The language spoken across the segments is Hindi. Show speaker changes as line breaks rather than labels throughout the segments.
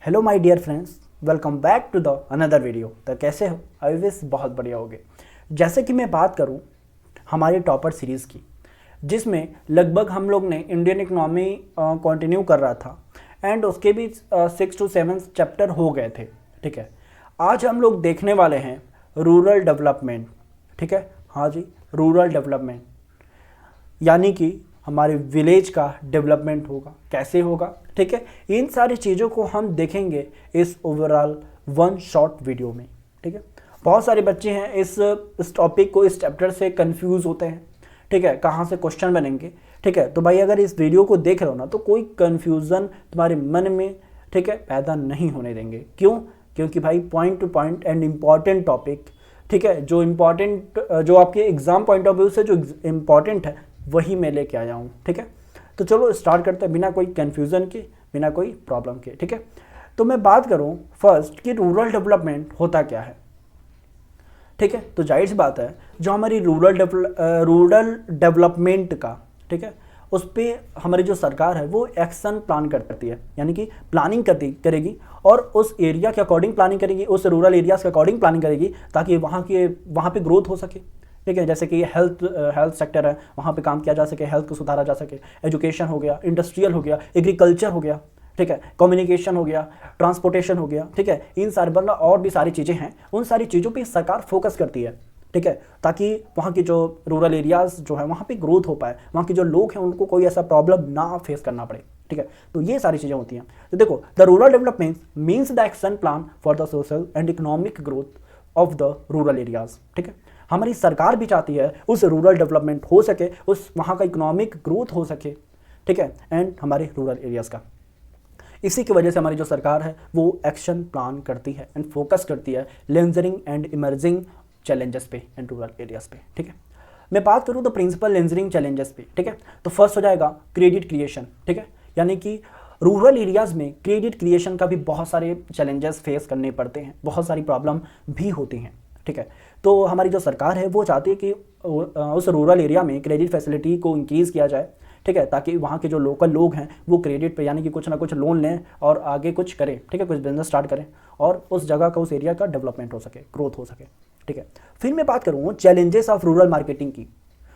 Hello my dear friends, welcome back to the another video. तो कैसे हो? आई विश बहुत बढ़िया होगे। जैसे कि मैं बात करूं हमारे टॉपर सीरीज़ की, जिसमें लगभग हम लोग ने इंडियन इकोनॉमी कंटिन्यू कर रहा था एंड उसके भी 6 to 7 चैप्टर हो गए थे। ठीक है, आज हम लोग देखने वाले हैं रूरल डेवलपमेंट। ठीक है, हाँ जी, रूरल डेवलपमेंट यानी कि हमारे विलेज का डेवलपमेंट होगा, कैसे होगा। ठीक है, इन सारी चीज़ों को हम देखेंगे इस ओवरऑल वन शॉर्ट वीडियो में। ठीक है, बहुत सारे बच्चे हैं इस टॉपिक को, इस चैप्टर से कंफ्यूज होते हैं। ठीक है, कहाँ से क्वेश्चन बनेंगे। ठीक है, तो भाई अगर इस वीडियो को देख रहे हो ना तो कोई कन्फ्यूज़न तुम्हारे मन में, ठीक है, पैदा नहीं होने देंगे। क्यों? क्योंकि भाई point two point and important topic, ठीक है, जो इम्पॉर्टेंट, जो आपके एग्जाम पॉइंट ऑफ व्यू से जो इम्पॉर्टेंट है वही मैं लेके आया हूँ। ठीक है, तो चलो स्टार्ट करते हैं बिना कोई कन्फ्यूज़न के, बिना कोई प्रॉब्लम के। ठीक है, तो मैं बात करूँ फर्स्ट कि रूरल डेवलपमेंट होता क्या है। ठीक है, तो जाहिर सी बात है जो हमारी रूरल डेवलपमेंट का, ठीक है, उस पर हमारी जो सरकार है वो एक्शन प्लान करती है, यानी कि प्लानिंग करेगी और उस एरिया के अकॉर्डिंग प्लानिंग करेगी, उस रूरल एरियाज़ के अकॉर्डिंग प्लानिंग करेगी ताकि वहाँ पे ग्रोथ हो सके। ठीक है, जैसे कि हेल्थ सेक्टर है, वहाँ पे काम किया जा सके, हेल्थ को सुधारा जा सके, एजुकेशन हो गया, इंडस्ट्रियल हो गया, एग्रीकल्चर हो गया, ठीक है, कम्युनिकेशन हो गया, ट्रांसपोर्टेशन हो गया। ठीक है, इन सारे मतलब और भी सारी चीज़ें हैं, उन सारी चीज़ों पे सरकार फोकस करती है। ठीक है, ताकि वहाँ की जो रूरल एरियाज़ जो है वहाँ पे ग्रोथ हो पाए, वहाँ के जो लोग हैं उनको कोई ऐसा प्रॉब्लम ना फेस करना पड़े। ठीक है, तो ये सारी चीज़ें होती हैं। तो देखो, the rural development means the action plan for the social and economic growth of the rural areas. ठीक है, हमारी सरकार भी चाहती है उस रूरल डेवलपमेंट हो सके, उस वहाँ का इकोनॉमिक ग्रोथ हो सके। ठीक है, एंड हमारे रूरल एरियाज़ का, इसी की वजह से हमारी जो सरकार है वो एक्शन प्लान करती है एंड फोकस करती है लेंजरिंग एंड इमर्जिंग चैलेंजेस पे एंड रूरल एरियाज़ पे। ठीक है, मैं बात करूँ तो प्रिंसिपल लेंजरिंग चैलेंजेस पे। ठीक है, तो फर्स्ट हो जाएगा क्रेडिट क्रिएशन। ठीक है, यानी कि रूरल एरियाज़ में क्रेडिट क्रिएशन का भी बहुत सारे चैलेंजेस फेस करने पड़ते हैं, बहुत सारी प्रॉब्लम भी होती हैं। ठीक है, तो हमारी जो सरकार है वो चाहती है कि उस रूरल एरिया में क्रेडिट फैसिलिटी को इंक्रीज़ किया जाए। ठीक है, ताकि वहाँ के जो लोकल लोग हैं वो क्रेडिट पे यानी कि कुछ ना कुछ लोन लें और आगे कुछ करें। ठीक है, कुछ बिजनेस स्टार्ट करें और उस जगह का, उस एरिया का डेवलपमेंट हो सके, ग्रोथ हो सके। ठीक है, फिर मैं बात करूँ चैलेंजेस ऑफ रूरल मार्केटिंग की।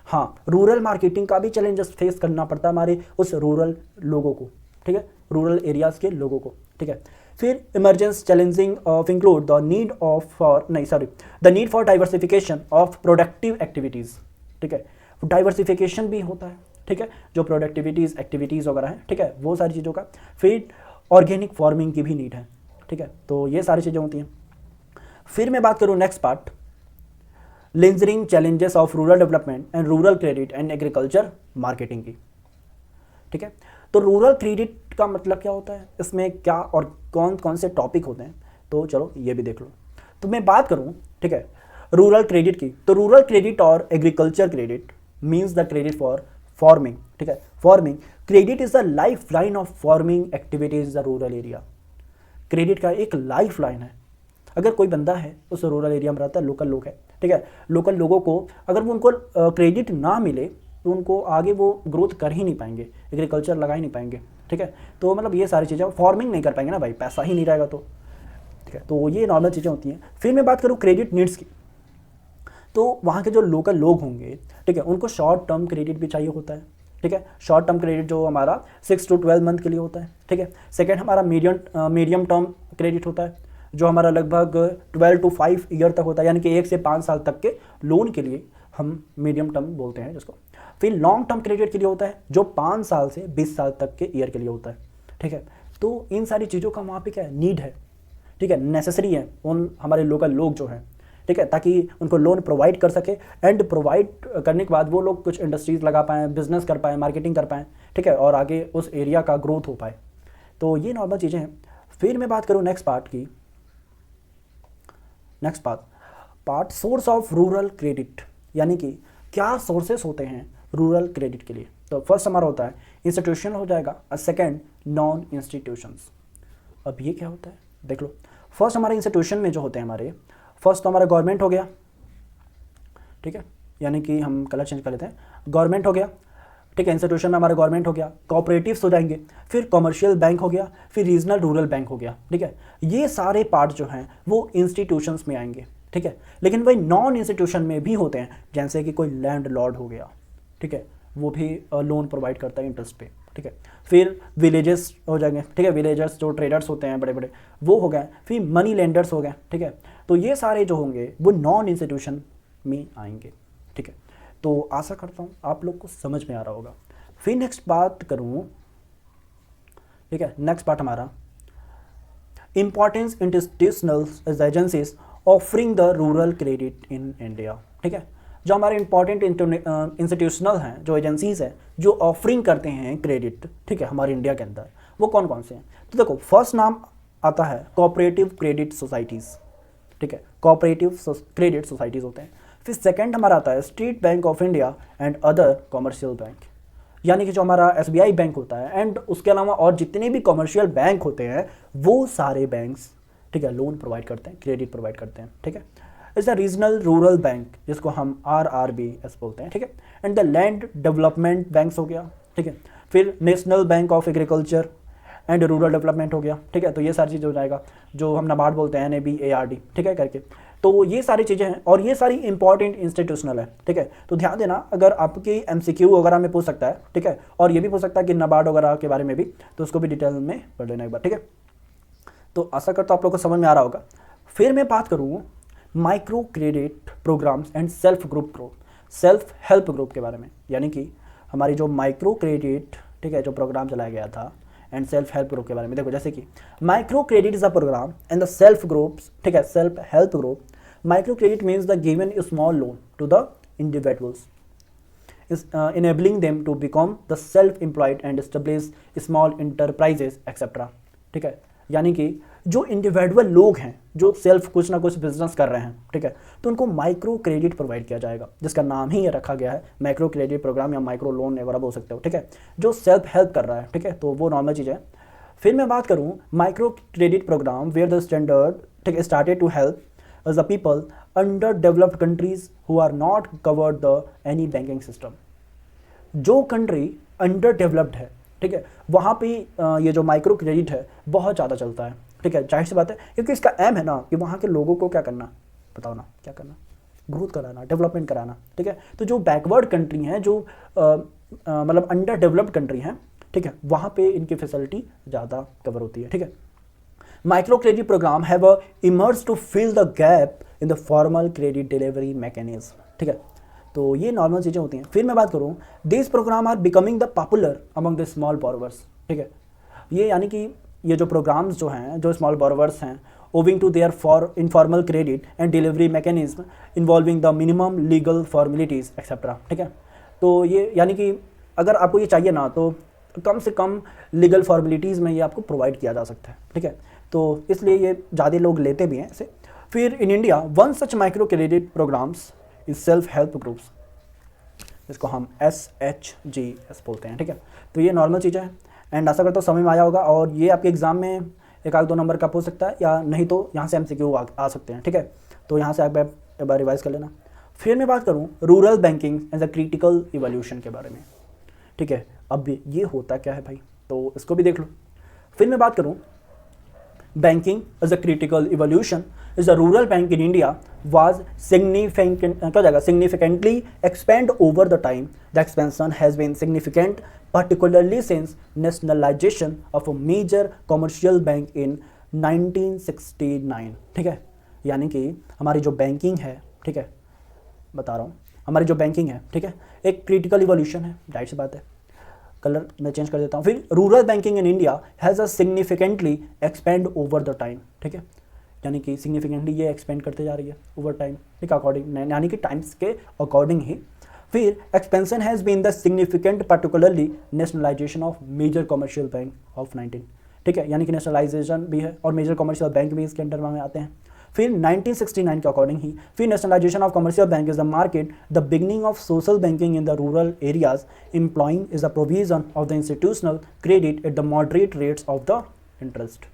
हाँ, रूरल मार्केटिंग का भी चैलेंजेस फेस करना पड़ता है हमारे उस रूरल लोगों को। ठीक है, रूरल एरियाज़ के लोगों को। ठीक है, फिर emergence challenging of include the need the need for diversification of productive activities. ठीक है, डाइवर्सिफिकेशन भी होता है। ठीक है, जो प्रोडक्टिविटीज़ एक्टिविटीज़ वगैरह हैं, ठीक है, वो सारी चीज़ों का। फिर ऑर्गेनिक फार्मिंग की भी नीड है। ठीक है, तो ये सारी चीज़ें होती हैं। फिर मैं बात करूँ next part, lingering challenges of rural development and rural credit and agriculture marketing की। ठीक है, तो रूरल क्रेडिट का मतलब क्या होता है, इसमें क्या और कौन कौन से टॉपिक होते हैं, तो चलो ये भी देख लो। तो मैं बात करूँ, ठीक है, रूरल क्रेडिट की, तो रूरल क्रेडिट और agriculture credit means the credit for farming. ठीक है, farming credit is the life line of farming activities the rural area. Credit का एक लाइफ लाइन है। अगर कोई बंदा है उस रूरल एरिया में रहता है, लोकल लोग है, ठीक है, लोकल लोगों को अगर वो उनको क्रेडिट ना मिले तो उनको आगे वो ग्रोथ कर ही नहीं पाएंगे, एग्रीकल्चर लगा ही नहीं पाएंगे। ठीक है, तो मतलब ये सारी चीज़ें, फार्मिंग नहीं कर पाएंगे ना भाई, पैसा ही नहीं रहेगा तो। ठीक है, तो ये नॉर्मल चीज़ें होती हैं। फिर मैं बात करूँ क्रेडिट नीड्स की, तो वहाँ के जो लोकल लोग होंगे, ठीक है, उनको शॉर्ट टर्म क्रेडिट भी चाहिए होता है। ठीक है, शॉर्ट टर्म क्रेडिट जो हमारा 6 to 12 मंथ के लिए होता है। ठीक है, सेकेंड हमारा मीडियम टर्म क्रेडिट होता है जो हमारा लगभग 12 to 5 ईयर तक होता है, यानी कि 1 से 5 साल तक के लोन के लिए हम मीडियम टर्म बोलते हैं जिसको। फिर लॉन्ग टर्म क्रेडिट के लिए होता है जो 5 साल से 20 साल तक के ईयर के लिए होता है। ठीक है, तो इन सारी चीज़ों का वहाँ पे क्या है, नीड है। ठीक है, नेसेसरी है उन हमारे लोकल लोग जो हैं। ठीक है, ताकि उनको लोन प्रोवाइड कर सके एंड प्रोवाइड करने के बाद वो लोग कुछ इंडस्ट्रीज लगा पाएँ, बिजनेस कर पाएँ, मार्केटिंग कर पाएँ। ठीक है, और आगे उस एरिया का ग्रोथ हो पाए। तो ये नॉर्मल चीज़ें हैं। फिर मैं बात करूँ नेक्स्ट पार्ट की, next part source of rural credit, यानी कि क्या सोर्सेस होते हैं रूरल क्रेडिट के लिए। तो फर्स्ट हमारा होता है इंस्टीट्यूशन हो जाएगा और सेकेंड नॉन इंस्टीट्यूशंस। अब ये क्या होता है देख लो। फर्स्ट हमारे इंस्टीट्यूशन में जो होते हैं हमारे, फर्स्ट तो हमारा गवर्नमेंट हो गया। ठीक है, यानी कि हम कलर चेंज कर लेते हैं, गवर्नमेंट हो गया। ठीक है, इंस्टीट्यूशन में हमारा गवर्नमेंट हो गया, कोऑपरेटिव्स हो जाएंगे, फिर कमर्शियल बैंक हो गया, फिर रीजनल रूरल बैंक हो गया। ठीक है, ये सारे पार्ट जो हैं वो इंस्टीट्यूशंस में आएंगे। ठीक है, लेकिन वही नॉन इंस्टीट्यूशन में भी होते हैं, जैसे कि कोई लैंड लॉर्ड हो गया, ठीक है, वो भी लोन प्रोवाइड करता है इंटरेस्ट पे। ठीक है, फिर विलेजेस हो जाएंगे। ठीक है, विलेजर्स जो ट्रेडर्स होते हैं बड़े बड़े वो हो गए, फिर मनी लेंडर्स हो गए। ठीक है, तो ये सारे जो होंगे वो नॉन इंस्टीट्यूशन में आएंगे। ठीक है, तो आशा करता हूँ आप लोग को समझ में आ रहा होगा। फिर नेक्स्ट बात करूँ, ठीक है, नेक्स्ट पार्ट हमारा importance institutional agencies offering the rural credit in India. ठीक है, जो हमारे इंपॉर्टेंट इंस्टीट्यूशनल हैं, जो एजेंसीज हैं जो ऑफरिंग करते हैं क्रेडिट, ठीक है, हमारे इंडिया के अंदर, वो कौन कौन से हैं? तो देखो, फर्स्ट नाम आता है कोऑपरेटिव क्रेडिट सोसाइटीज़। ठीक है, कोऑपरेटिव क्रेडिट सोसाइटीज़ होते हैं। फिर सेकंड हमारा आता है state bank of India and other commercial bank, यानी कि जो हमारा SBI बैंक होता है एंड उसके अलावा और जितने भी कॉमर्शियल बैंक होते हैं वो सारे बैंक्स, ठीक है, लोन प्रोवाइड करते हैं, क्रेडिट प्रोवाइड करते हैं। ठीक है, is the regional rural bank जिसको हम RRBS बोलते हैं। ठीक है, and the land development banks हो गया। ठीक है, फिर national bank of agriculture and rural development हो गया। ठीक है, तो ये सारी चीज़ हो जाएगा, जो हम नाबार्ड बोलते हैं, NABARD, ठीक है, करके। तो ये सारी चीज़ें हैं और ये सारी इंपॉर्टेंट इंस्टीट्यूशनल है। ठीक है, तो ध्यान देना, अगर आपकी MCQ वगैरह में पूछ सकता है, ठीक है, और ये भी पूछ सकता है कि नाबार्ड वगैरह के बारे में भी, तो उसको भी डिटेल में पढ़ लेना एक बार। ठीक है, तो आशा करता हूँ आप लोग को समझ में आ रहा होगा। फिर मैं बात करूँ micro credit programmes and self help group के बारे में, यानी कि हमारी जो माइक्रो क्रेडिट, ठीक है, जो प्रोग्राम चलाया गया था एंड सेल्फ हेल्प ग्रुप के बारे में। देखो, जैसे कि micro credit is a programme and the self groups, ठीक है, self help group. Micro credit means the given a small loan to the individuals is enabling them to become the self-employed and establish small enterprises etc. ठीक है, यानी कि जो इंडिविजुअल लोग हैं जो सेल्फ कुछ ना कुछ बिजनेस कर रहे हैं, ठीक है, तो उनको माइक्रो क्रेडिट प्रोवाइड किया जाएगा, जिसका नाम ही ये रखा गया है माइक्रो क्रेडिट प्रोग्राम या माइक्रो लोन वगैरह बोल सकते हो। ठीक है, जो सेल्फ हेल्प कर रहा है, ठीक है, तो वो नॉर्मल चीज़ है। फिर मैं बात करूँ micro credit programme where the standard, ठीक है, started to help the people under developed countries who are not covered the any banking system. जो कंट्री अंडर डेवलप्ड है, ठीक है, वहाँ पे ये जो माइक्रो क्रेडिट है बहुत ज़्यादा चलता है। ठीक है, जाहिर सी बात है, क्योंकि इसका एम है ना कि वहाँ के लोगों को क्या करना, बताओ ना, क्या करना, ग्रोथ कराना, डेवलपमेंट कराना। ठीक है, तो जो बैकवर्ड कंट्री हैं, जो मतलब अंडर डेवलप्ड कंट्री हैं, ठीक है, वहाँ पे इनकी फैसिलिटी ज़्यादा कवर होती है। ठीक है, micro credit programme have emerge to fill the gap in the formal credit delivery mechanism. ठीक है, तो ये नॉर्मल चीज़ें होती हैं। फिर मैं बात करूँ, this programme are becoming the popular among the small borrowers. ठीक है, ये यानी कि ये जो प्रोग्राम्स जो हैं, जो स्मॉल बोरोवर्स हैं, owing to their for informal credit and delivery mechanism involving the minimum legal formalities etcetera. ठीक है, तो ये यानी कि अगर आपको ये चाहिए ना, तो कम से कम लीगल फॉर्मेलिटीज़ में ये आपको प्रोवाइड किया जा सकता है। ठीक है, तो इसलिए ये ज़्यादा लोग लेते भी हैं इसे। फिर in India one such micro credit programmes is self help groups, जिसको हम SHGS बोलते हैं। ठीक है, तो ये नॉर्मल चीज़ें हैं एंड आशा करता हूँ समझ में आया होगा। और ये आपके एग्जाम में 1-2 नंबर का पूछ सकता है, या नहीं तो यहाँ से MCQ आ सकते हैं। ठीक है, तो यहाँ से आप एक बार रिवाइज कर लेना। फिर मैं बात करूँ rural banking as a critical evolution के बारे में। ठीक है, अब ये होता क्या है भाई, तो इसको भी देख लो। फिर मैं बात करूँ banking as a critical evolution is the rural bank in India was significantly expand over the time. The expansion has been significant, particularly since nationalization of a major commercial bank in 1969. ठीक है, यानी कि हमारी जो बैंकिंग है, ठीक है, बता रहा हूँ, हमारी जो बैंकिंग है, ठीक है, एक क्रिटिकल इवोल्यूशन है, जाहिर सी बात है। कलर मैं चेंज कर देता हूँ। फिर rural banking in India has a significantly expand over the time. ठीक है, यानी कि सिग्निफिकेंटली ये एक्सपेंड करते जा रही है ओवर टाइम, ठीक, अकॉर्डिंग, यानी कि टाइम्स के अकॉर्डिंग ही। फिर expansion has been the significant particularly nationalisation of major commercial bank of 19। ठीक है, यानी कि नेशनलाइजेशन भी है और मेजर कमर्शियल बैंक भी इसके अंडर में आते हैं। फिर 1969 के अकॉर्डिंग ही फिर nationalisation of commercial bank is the market, the beginning of social banking in the rural areas, employing is the provision of the institutional credit at the moderate rates of the interest.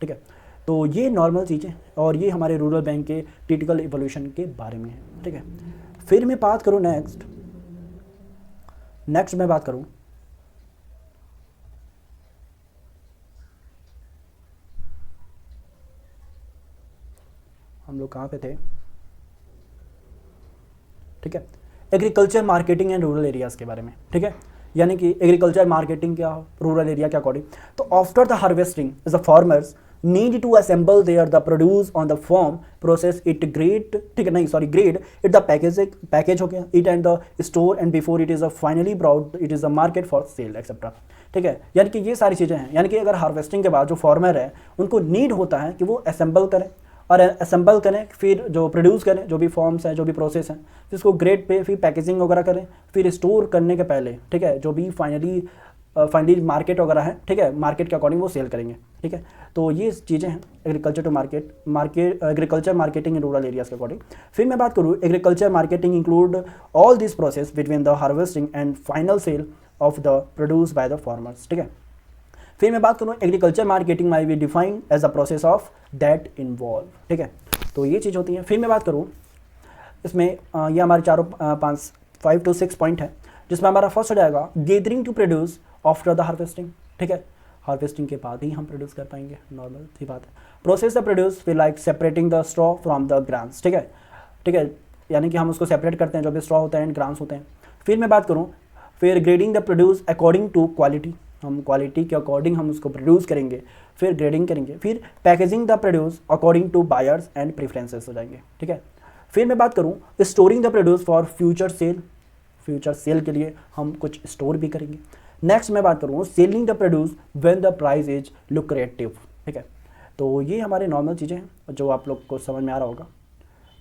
ठीक है, तो ये नॉर्मल चीज़ें और ये हमारे रूरल बैंक के क्रिटिकल इवोल्यूशन के बारे में है। ठीक है, फिर मैं बात करूँ नेक्स्ट नेक्स्ट मैं बात करूं, हम लोग कहाँ पे थे, ठीक है, agriculture marketing and rural areas के बारे में, ठीक है, यानी कि एग्रीकल्चर मार्केटिंग क्या हो, रूरल एरिया के अकॉर्डिंग। तो after the harvesting the farmers need to assemble their the produce on the farm, process it, grade, ठीक है, नहीं sorry, grade it the package हो गया, it and the store and before it is finally brought it is a market for sale etc, ठीक है। यानी कि ये सारी चीज़ें हैं, यानी कि अगर हार्वेस्टिंग के बाद जो फार्मर है उनको नीड होता है कि वो असेंबल करें, और असेंबल करें, फिर जो प्रोड्यूस करें, जो भी फॉर्म्स हैं, जो भी प्रोसेस हैं, फिर उसको ग्रेड पे, फिर पैकेजिंग वगैरह करें, फिर स्टोर करने के पहले, ठीक है, जो भी फाइनली मार्केट वगैरह है, ठीक है, मार्केट के अकॉर्डिंग वो सेल करेंगे, ठीक है। तो ये चीज़ें हैं agriculture to market agriculture marketing in rural areas के अकॉर्डिंग। फिर मैं बात करूँ, agriculture marketing include all this process between the harvesting and final sale of the produce by the farmers, ठीक है। फिर मैं बात करूँ, agriculture marketing may be defined as a process of that involve, ठीक है। तो ये चीज़ होती है। फिर मैं बात करूँ इसमें, ये हमारे चारों 5 to 6 पॉइंट है, जिसमें हमारा फर्स्ट हो जाएगा gathering to produce after the harvesting, ठीक है, हार्वेस्टिंग के बाद ही हम प्रोड्यूस कर पाएंगे, नॉर्मल सी बात है। प्रोसेस द प्रोड्यूस फिर like separating the straw from the grains, ठीक है, ठीक है, यानी कि हम उसको सेपरेट करते हैं, जो भी स्ट्रॉ होता है एंड ग्रान्स होते हैं। फिर मैं बात करूँ, फिर grading the produce according to quality, हम क्वालिटी के अकॉर्डिंग हम उसको प्रोड्यूस करेंगे, फिर ग्रेडिंग करेंगे। फिर packaging the produce according to buyers and preferences हो जाएंगे, ठीक है। फिर मैं बात करूँ, storing the produce for future sale, future sale के लिए हम कुछ स्टोर भी करेंगे। नेक्स्ट मैं बात करूँ, selling the produce when the price is lucrative, ठीक है। तो ये हमारे नॉर्मल चीज़ें हैं जो आप लोग को समझ में आ रहा होगा।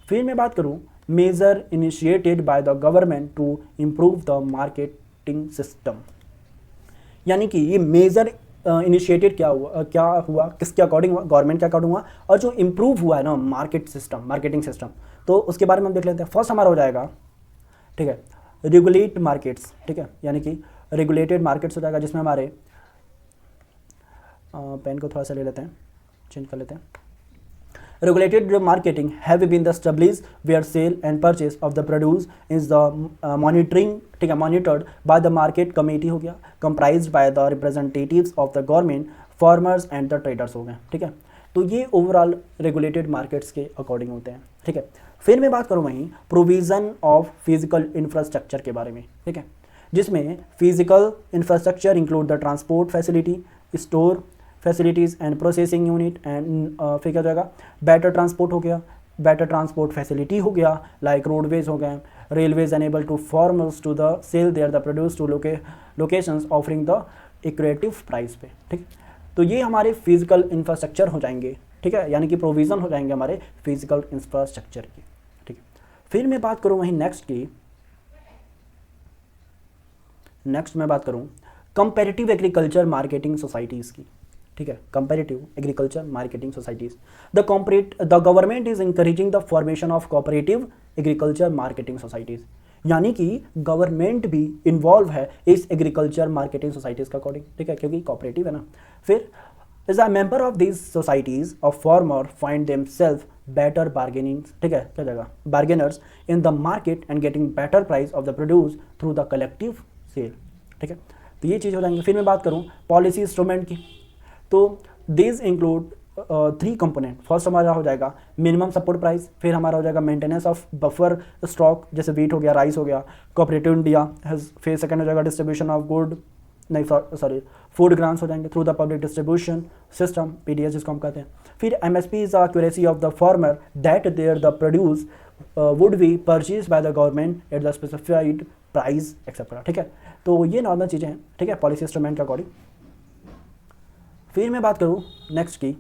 फिर मैं बात करूँ, major initiated by the government to improve the marketing system, यानी कि ये मेजर इनिशिएटेड क्या हुआ, किसके अकॉर्डिंग हुआ, गवर्नमेंट के अकॉर्डिंग हुआ, और जो इम्प्रूव हुआ है ना मार्केटिंग सिस्टम, तो उसके बारे में हम देख लेते हैं। फर्स्ट हमारा हो जाएगा, ठीक है, रेगुलेट मार्केट्स, ठीक है, यानी कि रेगुलेटेड मार्केट्स हो जाएगा, जिसमें हमारे पेन को थोड़ा सा ले लेते हैं, चेंज कर लेते हैं। Regulated marketing have been the established where sale and purchase of the produce is the monitoring, ठीक है, monitored by the market committee हो गया, comprised by the representatives of the government, farmers and the traders हो गए, ठीक है। तो ये ओवरऑल रेगुलेटेड मार्केट्स के अकॉर्डिंग होते हैं, ठीक है। फिर मैं बात करूँ वहीं प्रोविज़न ऑफ फिजिकल इंफ्रास्ट्रक्चर के बारे में, ठीक है, जिसमें physical infrastructure include the transport facility, store facilities and processing unit and फिर क्या हो जाएगा, बेटर ट्रांसपोर्ट हो गया, बेटर ट्रांसपोर्ट फैसिलिटी हो गया, लाइक रोडवेज हो गए, railways enable to farmers to the sell their the produce to locations offering the equitable price पे, ठीक। तो ये हमारे फिजिकल इंफ्रास्ट्रक्चर हो जाएंगे, ठीक है, यानी कि प्रोविज़न हो जाएंगे हमारे फिजिकल इंफ्रास्ट्रक्चर की, ठीक है। फिर मैं बात करूँ वहीं नेक्स्ट मैं बात करूँ कंपैरेटिव एग्रीकल्चर मार्केटिंग सोसाइटीज़ की, ठीक है, comparative agriculture marketing societies. The government is encouraging the formation of cooperative agriculture marketing societies, यानी कि गवर्नमेंट भी इन्वॉल्व है इस एग्रीकल्चर मार्केटिंग सोसाइटीज़ का अकॉर्डिंग, ठीक है, क्योंकि कोऑपरेटिव है ना। फिर as a member of this societies of farmer find themselves better bargaining, ठीक है, क्या जगह bargainers in the market and getting better price of the produce through the collective sale, ठीक है। तो ये चीज़ हो जाएंगे। फिर मैं बात करूँ पॉलिसी इंस्ट्रूमेंट की, तो दिस इंक्लूड 3 कंपोनेंट। फर्स्ट हमारा हो जाएगा मिनिमम सपोर्ट प्राइस, फिर हमारा हो जाएगा मेंटेनेंस ऑफ बफर स्टॉक, जैसे व्हीट हो गया, राइस हो गया, कोऑपरेटिव इंडिया हैज, फिर सेकंड हो जाएगा डिस्ट्रीब्यूशन ऑफ फूड ग्रांट्स हो जाएंगे through the public distribution system, PDS जिसको हम कहते हैं। फिर MSP is accuracy of the farmer that their the produce would be purchase by the government at the specified price etcetera, ठीक है। तो ये नॉर्मल चीज़ें हैं, ठीक है, पॉलिसी इंस्ट्रूमेंट के अकॉर्डिंग। फिर मैं बात करूँ नेक्स्ट की,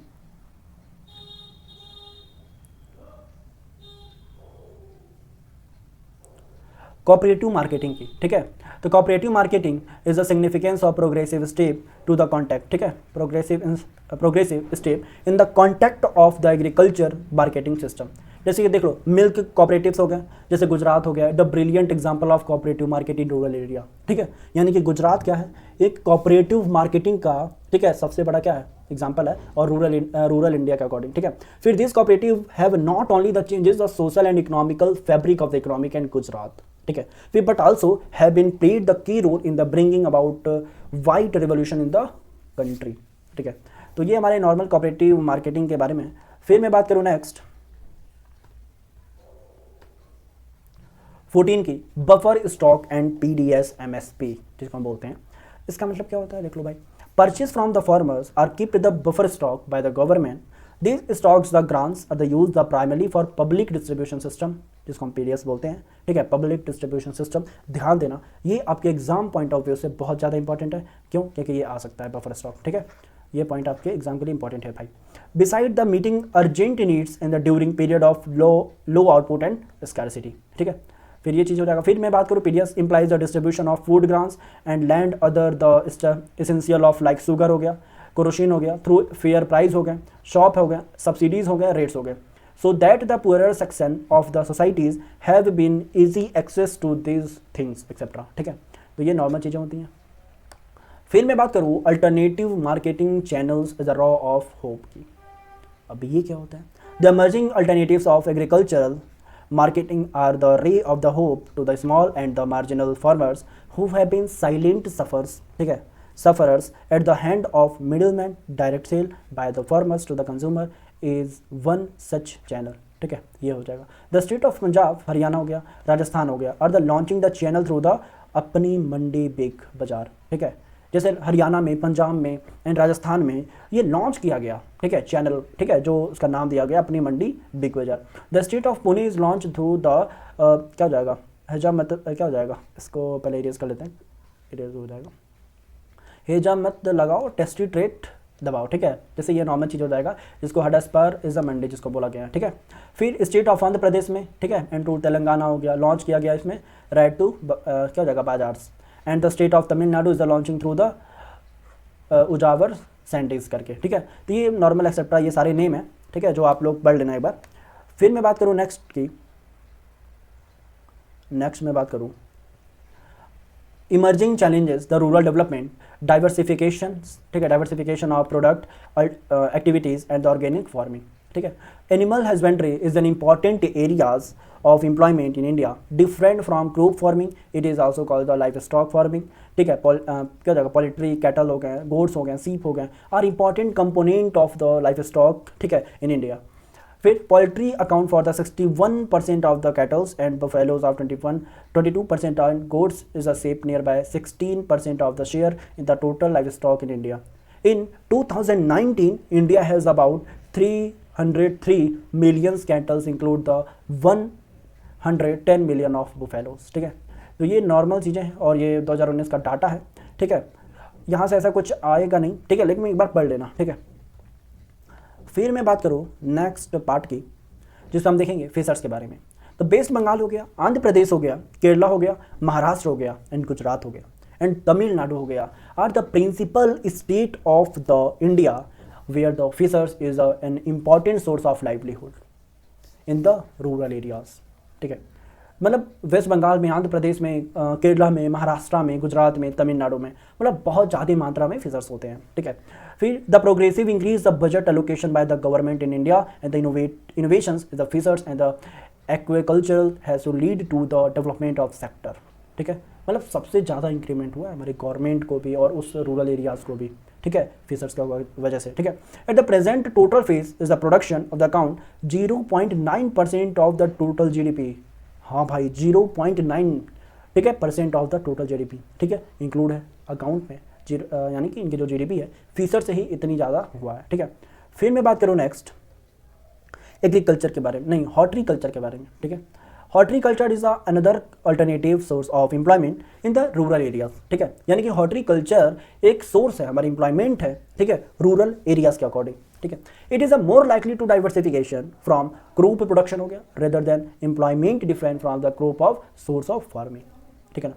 कोऑपरेटिव मार्केटिंग की, ठीक है। तो cooperative marketing is a significance of progressive step to the contact, ठीक है, progressive step in the contact of the agriculture marketing system. जैसे कि देख लो मिल्क कोऑपरेटिव्स हो गए, जैसे गुजरात हो गया, the brilliant example of cooperative market in rural area, ठीक है, यानी कि गुजरात क्या है, एक कोऑपरेटिव मार्केटिंग का, ठीक है, सबसे बड़ा क्या है एग्जाम्पल है, और रूरल इंडिया के अकॉर्डिंग, ठीक है। फिर this cooperative have not only the changes the social and economical fabric of the economic and Gujarat, ठीक है। फिर but also have been played the key role in the bringing about white revolution in the country, ठीक है। तो ये हमारे नॉर्मल कोऑपरेटिव मार्केटिंग के बारे में। फिर मैं बात करूँ नेक्स्ट 14 की, buffer stock and PDS MSP जिसको हम बोलते हैं। इसका मतलब क्या होता है, देख लो भाई। Purchase from the farmers are keeped the buffer stock by the government. These stocks, the grants are the used the primarily for public distribution system, जिसको हम पीडीएस बोलते हैं, ठीक है, पब्लिक डिस्ट्रीब्यूशन सिस्टम। ध्यान देना, ये आपके एग्जाम पॉइंट ऑफ व्यू से बहुत ज़्यादा इंपॉर्टेंट है। क्यों? क्योंकि ये आ सकता है बफर स्टॉक, ठीक है। ये पॉइंट आपके एग्जाम के लिए इंपॉर्टेंट है भाई। Beside the meeting urgent needs in the during period of low output and scarcity, ठीक है। फिर ये चीज़ हो जाएगा। फिर मैं बात करूँ PDS implies the distribution of food grants and land other the essential of like sugar हो गया, कोरोसिन हो गया, थ्रू फेयर प्राइस हो गए, शॉप हो गया, सब्सिडीज हो गए, रेट्स हो गए, so that the poorer section of the societies have been easy access to this things etcetera, ठीक है। तो ये नॉर्मल चीज़ें होती हैं। फिर मैं बात करूँ alternative marketing channels is a raw of hope की। अब ये क्या होता है? The emerging alternatives of agricultural marketing are the ray of the hope to the small and the marginal farmers who have been silent sufferers, ठीक है, sufferers at the hand of middlemen. Direct sale by the farmers to the consumer is one such channel, ठीक है, ये हो जाएगा। The state of Punjab, Haryana हो गया, राजस्थान हो गया, और the launching the channel through the अपनी मंडी बिग बाजार, ठीक है। जैसे हरियाणा में, पंजाब में एंड राजस्थान में ये लॉन्च किया गया, ठीक है, चैनल, ठीक है, जो उसका नाम दिया गया अपनी मंडी बिग बाजार। The state of Pune is launch through the क्या हो जाएगा, हेजा मत क्या हो जाएगा, इसको पहले इरेज कर लेते हैं, इरेज हो जाएगा। हेजा मत लगाओ, टेस्टी ट्रेट दबाओ, ठीक है। जैसे ये नॉर्मल चीज़ हो जाएगा, जिसको हडस्पर इज अ मंडी जिसको बोला गया है, ठीक है। फिर स्टेट ऑफ आंध्र प्रदेश में, ठीक है, एंड टू तेलंगाना हो गया, लॉन्च किया गया इसमें राइट टू क्या हो जाएगा bazaars. And the state of Tamil Nadu is the launching through the Uzhavar Sandhai करके, ठीक है। तो ये नॉर्मल एक्सेट्रा ये सारे नेम है, ठीक है, जो आप लोग पढ़ लेना एक बार। फिर मैं बात करूँ नेक्स्ट की, नेक्स्ट मैं बात करूँ emerging challenges the rural development, diversification, ठीक है, diversification of product activities and the organic farming, ठीक है। Animal husbandry is an important areas of employment in India, different from crop farming. It is also called the livestock farming, ठीक है। क्या जाएगा, पोल्ट्री, कैटल हो गए, गोड्स हो गए, सीप हो गए, are important component of the livestock, ठीक है, इन इंडिया। फिर poultry account for the 61% of the cattles and buffaloes of 22% and goats is a sheep nearby 16% of the share in the total livestock in India. In 2019 India has about 303 million cattle include the 110 million of buffaloes, ठीक है। तो ये नॉर्मल चीज़ें हैं और ये 2019 का डाटा है, ठीक है। यहाँ से ऐसा कुछ आएगा नहीं, ठीक है, लेकिन एक बार पढ़ लेना, ठीक है। फिर मैं बात करूँ नेक्स्ट पार्ट की, जिसको हम देखेंगे फिशर्स के बारे में। तो वेस्ट बंगाल हो गया, आंध्र प्रदेश हो गया, केरला हो गया, महाराष्ट्र हो गया एंड गुजरात हो गया एंड तमिलनाडु हो गया are the principal state of the India where the fishers is an important source of livelihood in the rural areas, ठीक है। मतलब वेस्ट बंगाल में, आंध्र प्रदेश में, केरला में, महाराष्ट्र में, गुजरात में, तमिलनाडु में मतलब बहुत ज़्यादा मात्रा में फिशर्स होते हैं, ठीक है। फिर the progressive increase the budget allocation by the government in India and the innovations the fishers and the aquaculture has to lead to the development of sector, ठीक है। मतलब सबसे ज़्यादा इंक्रीमेंट हुआ है हमारे गवर्नमेंट को भी और उस रूरल एरियाज़ को भी, ठीक है, फिशर्स की वजह से, ठीक है। At the present total fish is the production of the account 0.9% of the total GDP. हाँ भाई 0.9, ठीक है, % ऑफ द टोटल जीडीपी, ठीक है, इंक्लूड है अकाउंट में, यानी कि इनकी जो जीडीपी है फिशर से ही इतनी ज़्यादा हुआ है, ठीक है। फिर मैं बात करूँ नेक्स्ट एग्रीकल्चर के बारे में, नहीं हॉर्टिकल्चर के बारे में, ठीक है। Horticulture is another alternative source of employment in the rural areas, ठीक है। यानी कि हॉर्टिकल्चर एक सोर्स है, हमारी एम्प्लॉयमेंट है, ठीक है, रूरल एरियाज के अकॉर्डिंग, ठीक है। It is a more likely to diversification from crop production हो गया rather than employment different from the crop of source of farming, ठीक है ना।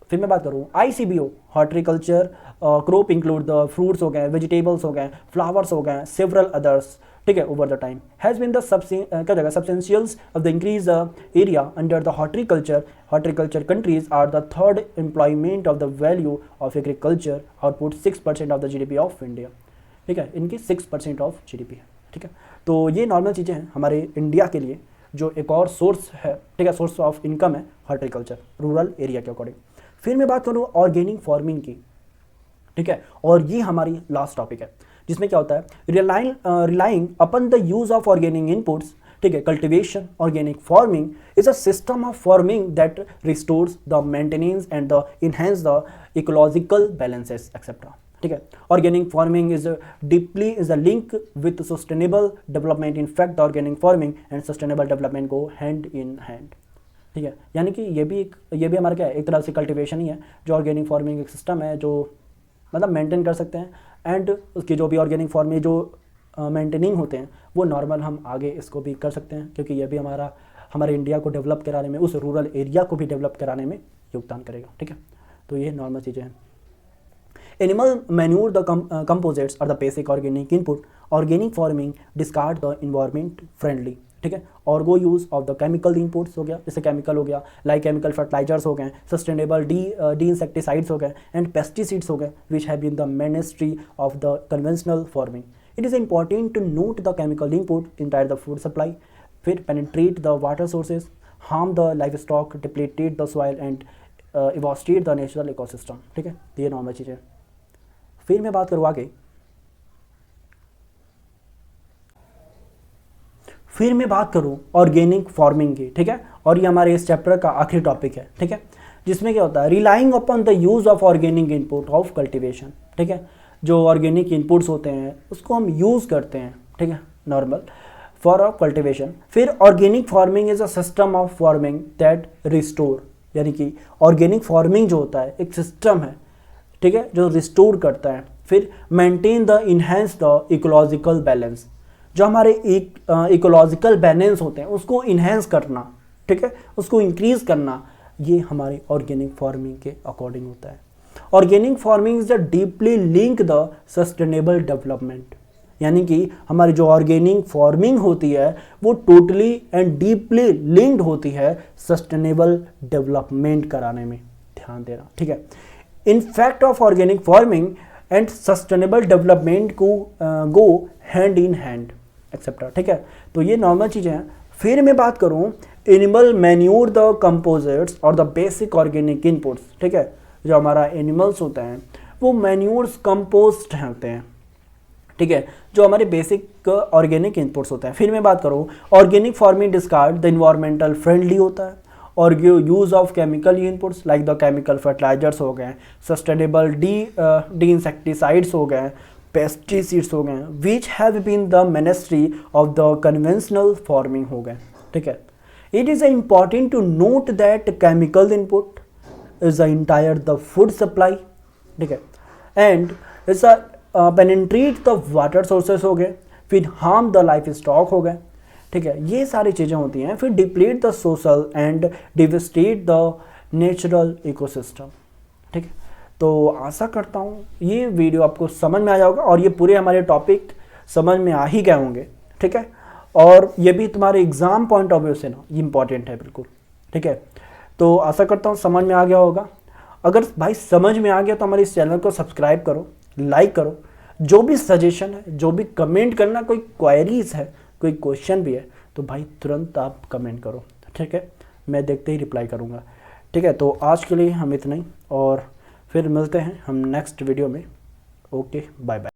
फिर मैं बात करूँ ICBO horticulture crop include the fruits हो गए, वेजिटेबल्स हो गए, फ्लावर्स हो गए, सेवरल अदर्स, ठीक है, over the time has been the क्या जगह substantials of the increase area under the horticulture countries are the third employment of the value of agriculture output 6% of the GDP of India, ठीक है, इनकी 6% ऑफ जीडीपी है, ठीक है। तो ये नॉर्मल चीज़ें हैं हमारे इंडिया के लिए जो एक और सोर्स है, ठीक है, सोर्स ऑफ इनकम है हॉर्टिकल्चर रूरल एरिया के अकॉर्डिंग। फिर मैं बात करूँ ऑर्गेनिक फार्मिंग की, ठीक है, और ये हमारी लास्ट टॉपिक है, जिसमें क्या होता है, relying upon the use of organic inputs, ठीक है, cultivation organic farming is a system of farming that restores the maintenance and the enhance the ecological balances etcetera, ठीक है। Organic farming is a link with sustainable development. In fact organic farming and sustainable development go hand in hand, ठीक है, यानी कि ये भी हमारा क्या है, एक तरह से कल्टिवेशन ही है। जो ऑर्गेनिक फार्मिंग एक सिस्टम है जो मतलब मेंटेन कर सकते हैं, एंड उसकी जो भी ऑर्गेनिक फार्म में जो मेंटेनिंग होते हैं वो नॉर्मल हम आगे इसको भी कर सकते हैं, क्योंकि ये भी हमारे इंडिया को डेवलप कराने में, उस रूरल एरिया को भी डेवलप कराने में योगदान करेगा, ठीक है। तो ये नॉर्मल चीज़ें हैं। एनिमल मैन्यूर द कंपोजिट्स और the basic organic input. Organic farming discard the environment friendly, ठीक है। ऑर्गो use of the chemical inputs हो गया, जैसे केमिकल हो गया, लाइक केमिकल फर्टिलाइजर्स हो गए, सस्टेनेबल डी इंसेक्टिसाइड्स हो गए एंड पेस्टिसाइड्स हो गए, which have been the ministry of the conventional farming. It is important to note the chemical input entire the food supply, फिर penetrate the water sources, harm the livestock, depleted the soil and devastate the natural ecosystem, ठीक है। तो ये नॉर्मल चीज़ें। फिर मैं बात करूँ आगे, फिर मैं बात करूं ऑर्गेनिक फार्मिंग की, ठीक है, और ये हमारे इस चैप्टर का आखिरी टॉपिक है, ठीक है, जिसमें क्या होता है, relying upon the use of organic input of cultivation, ठीक है। जो ऑर्गेनिक इनपुट्स होते हैं उसको हम यूज़ करते हैं, ठीक है, नॉर्मल फॉर ऑफ कल्टीवेशन। फिर organic farming is a system of farming that restore, यानी कि ऑर्गेनिक फार्मिंग जो होता है एक सिस्टम है, ठीक है, जो रिस्टोर करता है। फिर maintain the enhance the ecological balance, जो हमारे इकोलॉजिकल बैलेंस होते हैं उसको इन्हेंस करना, ठीक है, उसको इंक्रीज करना, ये हमारी ऑर्गेनिक फार्मिंग के अकॉर्डिंग होता है। Organic farming is the deeply link the sustainable development, यानी कि हमारी जो ऑर्गेनिक फार्मिंग होती है वो टोटली एंड डीपली लिंक्ड होती है सस्टेनेबल डेवलपमेंट कराने में, ध्यान देना, ठीक है। In fact of organic farming and sustainable development को go hand in hand etcetera, ठीक है। तो ये नॉर्मल चीज़ें हैं। फिर मैं बात करूँ एनिमल मैन्यूर द कंपोजिट्स और द बेसिक ऑर्गेनिक इनपुट्स, ठीक है। जो हमारा एनिमल्स होते हैं वो मैन्यूर्स कंपोस्ट होते हैं, ठीक है, जो हमारे बेसिक ऑर्गेनिक इनपुट्स होते हैं। फिर मैं बात करूँ organic farming discard the environmental friendly होता है, और use of chemical inputs like the chemical fertilisers हो गए, सस्टेनेबल डी इंसेक्टिसाइड्स हो गए, पेस्टिसाइड्स हो गए, which have been the ministry of the conventional farming हो गए, ठीक है। It is important to note that chemical input is the entire the food supply, ठीक है, and its penetrate the water sources हो गए, फिर हार्म द लाइफ स्टॉक हो गए, ठीक है, ये सारी चीज़ें होती हैं। फिर deplete the social and devastate the natural ecosystem, ठीक है। तो आशा करता हूँ ये वीडियो आपको समझ में आया होगा और ये पूरे हमारे टॉपिक समझ में आ ही गए होंगे, ठीक है, और ये भी तुम्हारे एग्ज़ाम पॉइंट ऑफ व्यू से ना ये इंपॉर्टेंट है बिल्कुल, ठीक है। तो आशा करता हूँ समझ में आ गया होगा। अगर भाई समझ में आ गया तो हमारे इस चैनल को सब्सक्राइब करो, लाइक करो, जो भी सजेशन है, जो भी कमेंट करना, कोई क्वेरीज है, कोई क्वेश्चन भी है तो भाई तुरंत आप कमेंट करो, ठीक है, मैं देखते ही रिप्लाई करूँगा, ठीक है। तो आज के लिए हम इतना ही, और फिर मिलते हैं हम नेक्स्ट वीडियो में। Okay, bye bye.